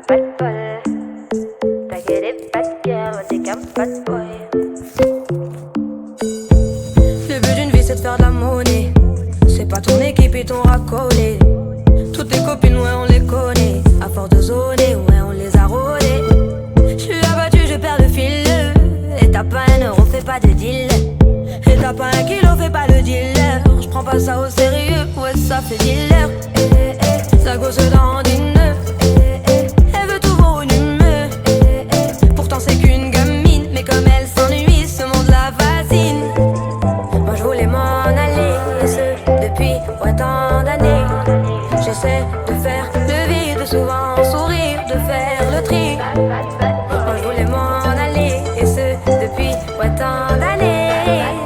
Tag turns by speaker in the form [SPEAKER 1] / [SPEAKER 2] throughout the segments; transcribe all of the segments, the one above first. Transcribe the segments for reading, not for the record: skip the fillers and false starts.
[SPEAKER 1] pas de bol. T'as que des bad girls, t'es qu'un bad boy.
[SPEAKER 2] Le but d'une vie c'est de faire de la monnaie. C'est pas ton équipe et ton racolé. Toutes tes copines ouais on les connaît. À force de zoner ouais on les a rôlées. J'suis abattu je perds le fil. Et t'as pas un euro fais pas de deal. Et t'as pas un kilo fais pas le dealer. J'prends pas ça au sérieux ouais ça fait dealer. Ça gosse dans une elle veut tout volumineux. Pourtant c'est qu'une gamine. Mais comme elle s'ennuie ce monde la fascine. Moi je voulais m'en aller, et ce depuis tant d'années. J'essaie de faire le vide, souvent sourire, de faire le tri. Moi je voulais m'en aller, et ce depuis tant d'années.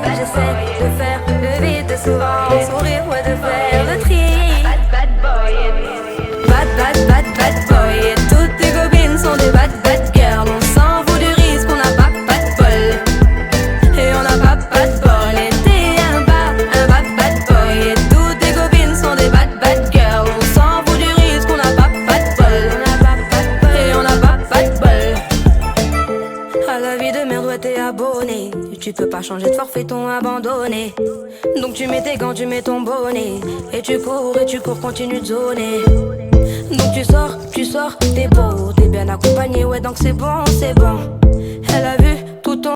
[SPEAKER 2] J'essaie de faire le vide, souvent sourire, ouais, de faire le tri.
[SPEAKER 1] Bad boy.
[SPEAKER 2] Bad boy, et toutes tes copines sont des bad girls. On s'en fout du risque, on n'a pas de bol. Et on n'a pas de bol, et t'es un bad boy. Et toutes tes copines sont des bad girls. On s'en fout du risque, on n'a pas de bol. Et on n'a pas de bol. À la vie de merde, ouais, t'es abonné. Tu peux pas changer de forfait, ton abandonné. Donc tu mets tes gants, tu mets ton bonnet. Et tu cours, continue de zoner. Donc tu sors, t'es beau, t'es bien accompagné, ouais, donc c'est bon. Elle a vu tout ton